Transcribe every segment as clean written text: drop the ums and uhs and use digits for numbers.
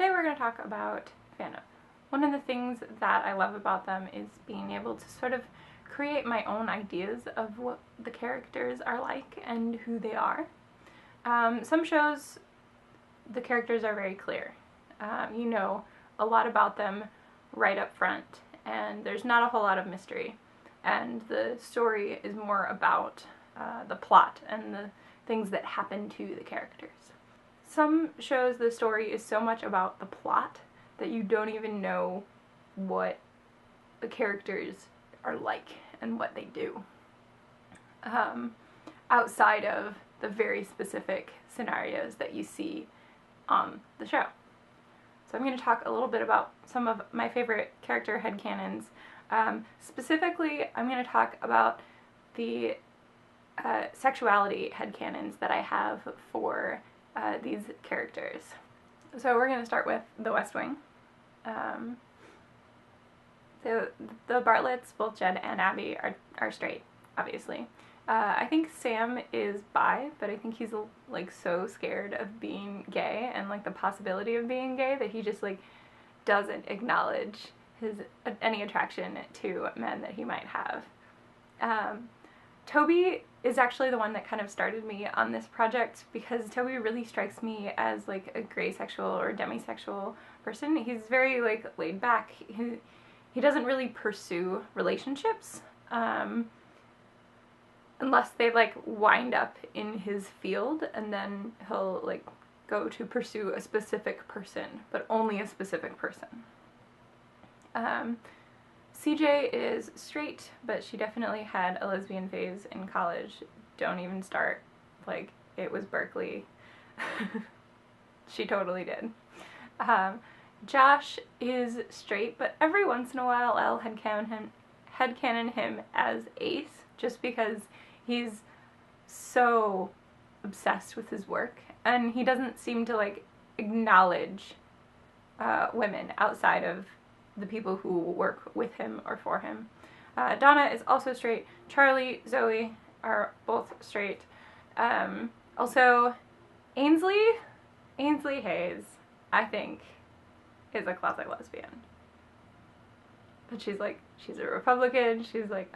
Today we're going to talk about fandom. One of the things that I love about them is being able to sort of create my own ideas of what the characters are like and who they are. Some shows, the characters are very clear. You know a lot about them right up front, and there's not a whole lot of mystery. And the story is more about the plot and the things that happen to the characters. Some shows the story is so much about the plot that you don't even know what the characters are like and what they do, outside of the very specific scenarios that you see on the show. So I'm going to talk a little bit about some of my favorite character headcanons. Specifically, I'm going to talk about the sexuality headcanons that I have for these characters. So we're going to start with the West Wing. So the Bartletts, both Jed and Abby, are straight, obviously. I think Sam is bi, but I think he's like so scared of being gay and like the possibility of being gay that he just like doesn't acknowledge any attraction to men that he might have. Toby is actually the one that kind of started me on this project because Toby really strikes me as like a gray sexual or demisexual person. He's very like laid back. He doesn't really pursue relationships unless they like wind up in his field, and then he'll like go to pursue a specific person, but only a specific person. CJ is straight, but she definitely had a lesbian phase in college. Don't even start. Like, it was Berkeley. She totally did. Josh is straight, but every once in a while I'll headcanon him as ace, just because he's so obsessed with his work, and he doesn't seem to like acknowledge women outside of the people who work with him or for him. Donna is also straight. Charlie, Zoe are both straight. Also, Ainsley Hayes, I think, is a closet lesbian. But she's a Republican. She's like,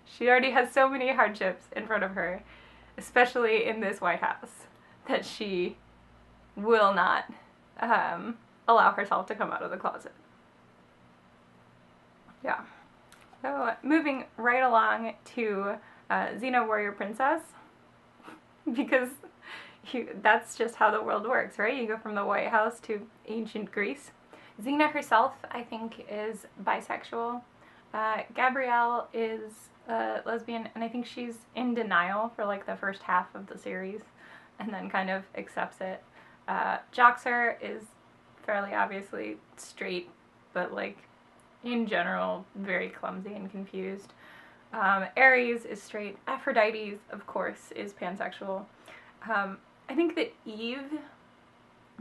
she already has so many hardships in front of her, especially in this White House, that she will not allow herself to come out of the closet. Yeah. So moving right along to Xena Warrior Princess, because that's just how the world works, right? You go from the White House to ancient Greece. Xena herself, I think, is bisexual. Gabrielle is lesbian, and I think she's in denial for like the first half of the series, and then kind of accepts it. Joxer is fairly obviously straight, but like in general very clumsy and confused. Ares is straight. Aphrodite, of course, is pansexual. I think that Eve,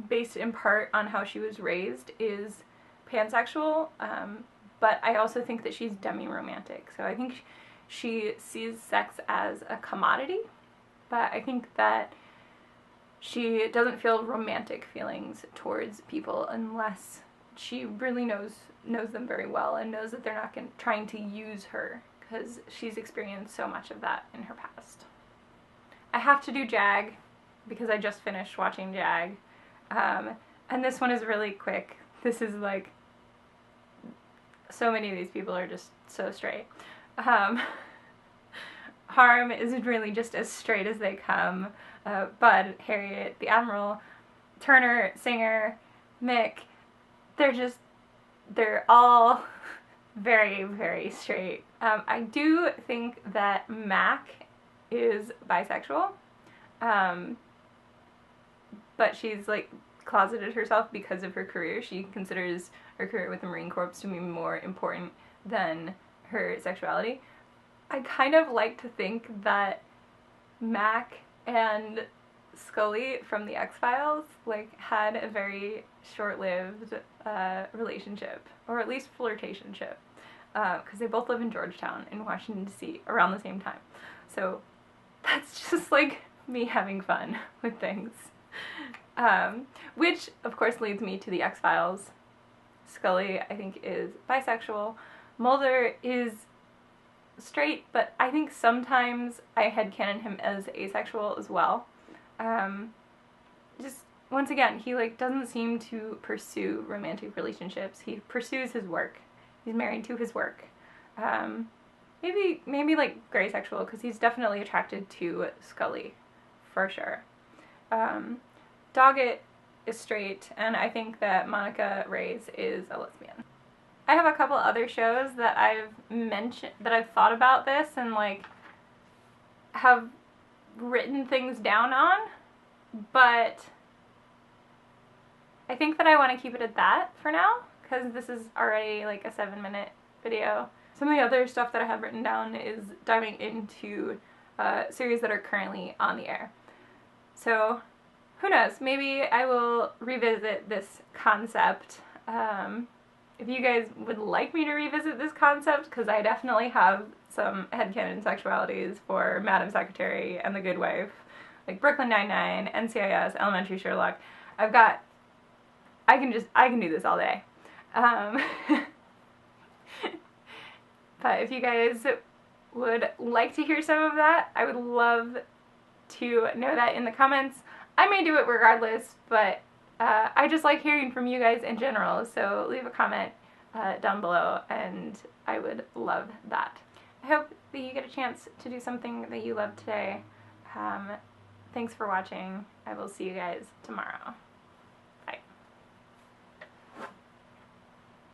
based in part on how she was raised, is pansexual, but I also think that she's demi-romantic. So I think she sees sex as a commodity, but I think that she doesn't feel romantic feelings towards people unless she really knows them very well and knows that they're not trying to use her, because she's experienced so much of that in her past. I have to do Jag because I just finished watching Jag, and this one is really quick. This is like, so many of these people are just so straight. Harm is really just as straight as they come. Bud, Harriet, the Admiral, Turner, Singer, Mick, they're all very, very straight. I do think that Mac is bisexual, but she's like closeted herself because of her career. She considers her career with the Marine Corps to be more important than her sexuality. I kind of like to think that Mac and Scully from the X-Files like had a very short-lived relationship, or at least flirtationship, because they both live in Georgetown in Washington, D.C. around the same time. So that's just like me having fun with things. Which, of course, leads me to the X-Files. Scully, I think, is bisexual. Mulder is straight, but I think sometimes I headcanon him as asexual as well. Just, once again, he, like, doesn't seem to pursue romantic relationships. He pursues his work. He's married to his work. Maybe like, gray sexual, because he's definitely attracted to Scully, for sure. Doggett is straight, and I think that Monica Reyes is a lesbian. I have a couple other shows that I've mentioned, that I've thought about this and, like, have written things down on, but I think that I want to keep it at that for now, because this is already, like, a 7-minute video. Some of the other stuff that I have written down is diving into series that are currently on the air. So, who knows, maybe I will revisit this concept. If you guys would like me to revisit this concept, because I definitely have some headcanon sexualities for Madam Secretary and The Good Wife, like Brooklyn Nine-Nine, NCIS, Elementary Sherlock. I can do this all day. But if you guys would like to hear some of that, I would love to know that in the comments. I may do it regardless, but I just like hearing from you guys in general, so leave a comment down below, and I would love that. I hope that you get a chance to do something that you love today. Thanks for watching. I will see you guys tomorrow.